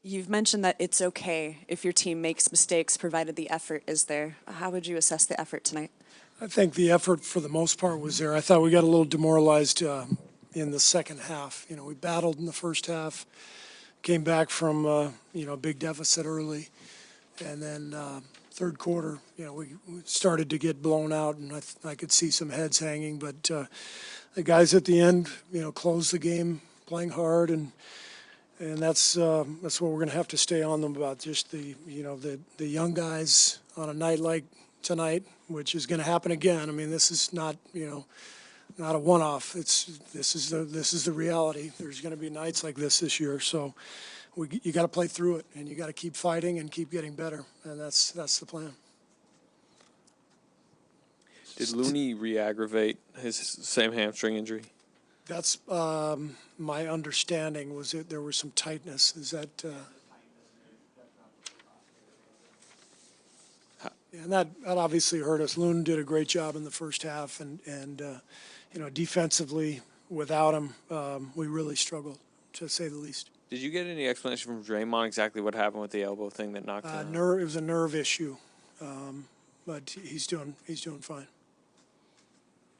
You've mentioned that it's okay if your team makes mistakes, provided the effort is there. How would you assess the effort tonight? I think the effort for the most part was there. I thought we got a little demoralized in the second half. We battled in the first half, came back from a big deficit early, and then third quarter, we started to get blown out, and I could see some heads hanging. But the guys at the end, closed the game, playing hard, and that's what we're going to have to stay on them about. Just the young guys on a night like tonight, which is going to happen again. I mean, this is not not a one-off. This is the reality. There's going to be nights like this year. So you got to play through it, and you got to keep fighting and keep getting better, and that's the plan. Did Looney re-aggravate his same hamstring injury? That's my understanding. Was that there was some tightness? Is that? Yeah, and that obviously hurt us. Loon did a great job in the first half, and defensively without him, we really struggled, to say the least. Did you get any explanation from Draymond exactly what happened with the elbow thing that knocked him out? It was a nerve issue, but he's doing fine.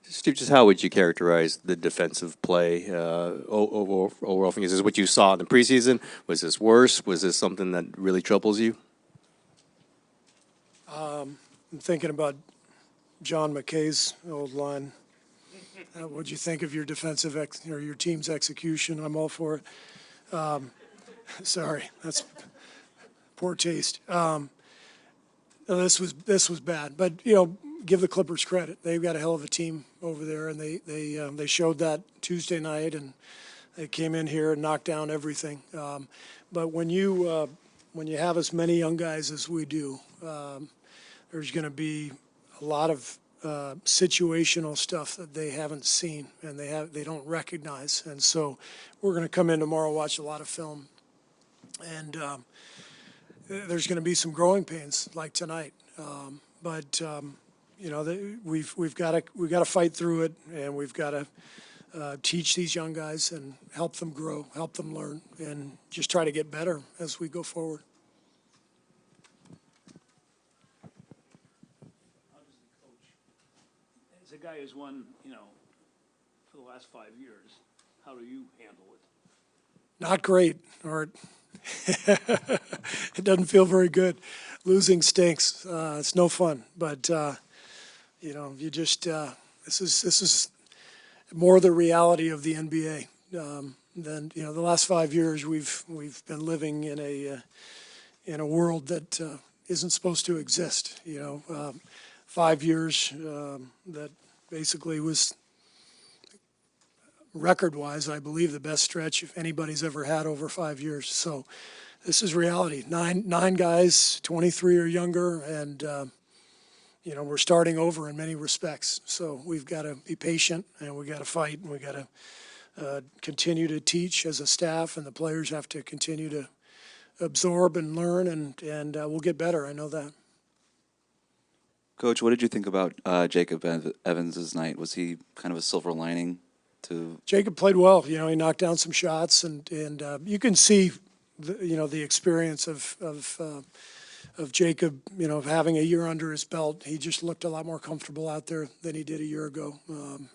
Steve, just how would you characterize the defensive play overall? Is this what you saw in the preseason? Was this worse? Was this something that really troubles you? I'm thinking about John McKay's old line. What'd you think of your defensive or your team's execution? I'm all for it. Sorry, that's poor taste. This was bad, but give the Clippers credit. They've got a hell of a team over there, and they showed that Tuesday night, and they came in here and knocked down everything. But when you have as many young guys as we do, there's going to be a lot of situational stuff that they haven't seen and they don't recognize. And so we're going to come in tomorrow, watch a lot of film, and there's going to be some growing pains like tonight. But we've got to fight through it, and we've got to teach these young guys and help them grow, help them learn, and just try to get better as we go forward. As a guy who's won, for the last 5 years, how do you handle it? Not great, Art. It doesn't feel very good. Losing stinks. It's no fun. But you just this is more the reality of the NBA than the last 5 years. We've been living in a world that isn't supposed to exist. 5 years that basically was record-wise, I believe, the best stretch if anybody's ever had over 5 years. So this is reality. Nine guys, 23 or younger, and we're starting over in many respects. So we've got to be patient, and we got to fight, and we got to continue to teach as a staff, and the players have to continue to absorb and learn, and we'll get better. I know that. Coach, what did you think about Jacob Evans' night? Was he kind of a silver lining to? Jacob played well. He knocked down some shots, and you can see the experience of Jacob. Of having a year under his belt, he just looked a lot more comfortable out there than he did a year ago.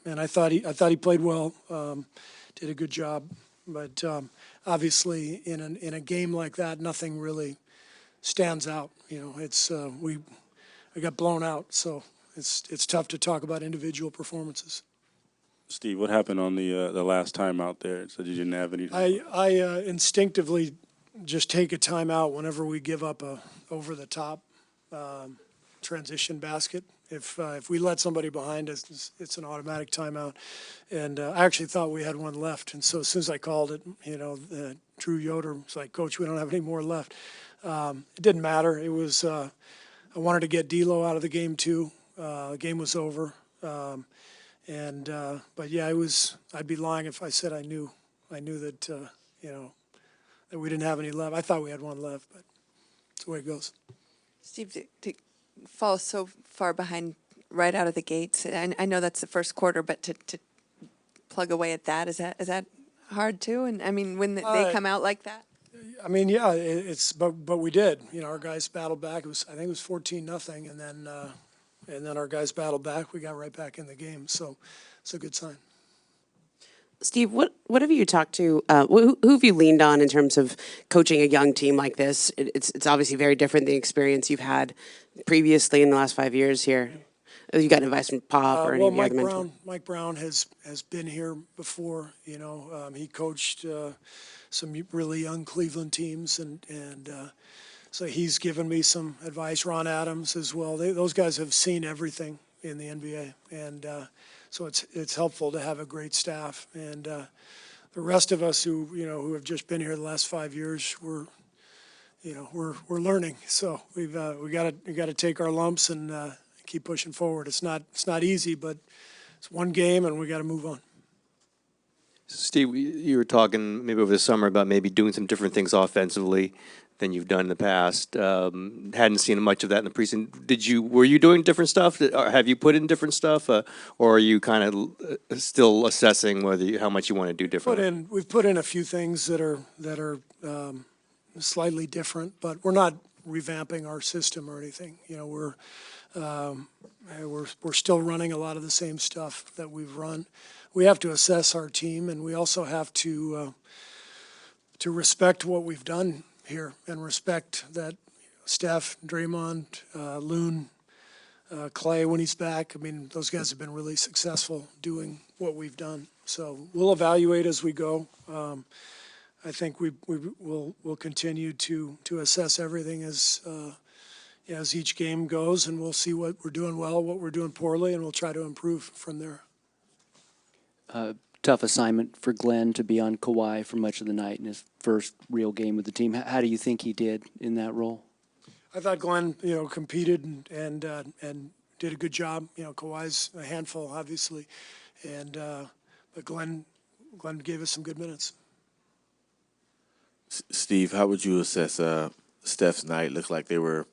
And I thought he played well, did a good job. But obviously, in a game like that, nothing really stands out. I got blown out, so it's tough to talk about individual performances. Steve, what happened on the last time out there? So you didn't have any. I instinctively just take a timeout whenever we give up a over-the-top transition basket. If we let somebody behind us, it's an automatic timeout. And I actually thought we had one left, and so as soon as I called it, Drew Yoder was like, "Coach, we don't have any more left." It didn't matter. It was. I wanted to get D'Lo out of the game too. The game was over, but yeah, it was. I'd be lying if I said I knew that that we didn't have any left. I thought we had one left, but that's the way it goes. Steve, to fall so far behind right out of the gates, I know that's the first quarter, but to plug away at that, is that hard too? And I mean, when they come out like that? I mean, yeah, but we did. You know, our guys battled back. I think it was 14-0, and then our guys battled back. We got right back in the game. So it's a good sign. Steve, what have you talked to? Who have you leaned on in terms of coaching a young team like this? It's obviously very different than the experience you've had previously in the last 5 years here. You got advice from Pop or any Well, of your Mike other mentors? Brown. Mike Brown has been here before. You know, he coached some really young Cleveland teams, and so he's given me some advice. Ron Adams as well. Those guys have seen everything in the NBA, and so it's helpful to have a great staff. And the rest of us who have just been here the last 5 years, we're learning. So we got to take our lumps and keep pushing forward. It's not easy, but it's one game, and we got to move on. Steve, you were talking maybe over the summer about maybe doing some different things offensively than you've done in the past. Hadn't seen much of that in the preseason. Were you doing different stuff? Or have you put in different stuff, or are you kind of still assessing how much you want to do differently? We've put in a few things that are slightly different, but we're not revamping our system or anything. You know, we're still running a lot of the same stuff that we've run. We have to assess our team, and we also have to respect what we've done here and respect that Steph, Draymond, Loon, Clay when he's back. I mean, those guys have been really successful doing what we've done. So we'll evaluate as we go. I think we'll continue to assess everything as each game goes, and we'll see what we're doing well, what we're doing poorly, and we'll try to improve from there. Tough assignment for Glenn to be on Kawhi for much of the night in his first real game with the team. How do you think he did in that role? I thought Glenn, competed and did a good job. You know, Kawhi's a handful, obviously, but Glenn gave us some good minutes. Steve, how would you assess Steph's night? Looked like they were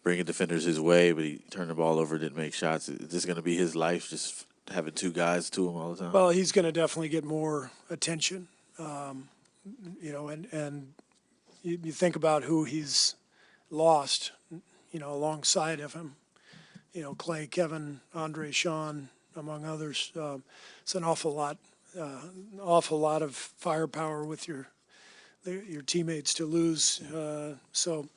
bringing defenders his way, but he turned the ball over, didn't make shots. Is this going to be his life, just having two guys to him all the time? Well, he's going to definitely get more attention, and you think about who he's lost, alongside of him, Clay, Kevin, Andre, Sean, among others. It's an awful lot of firepower with your teammates to lose. So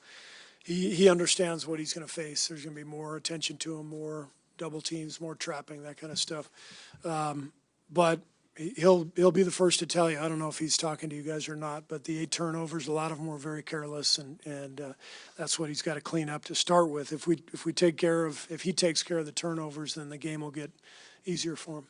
he understands what he's going to face. There's going to be more attention to him, more double teams, more trapping, that kind of stuff. But he'll be the first to tell you. I don't know if he's talking to you guys or not, but the 8 turnovers, a lot of them were very careless, and that's what he's got to clean up to start with. If he takes care of the turnovers, then the game will get easier for him.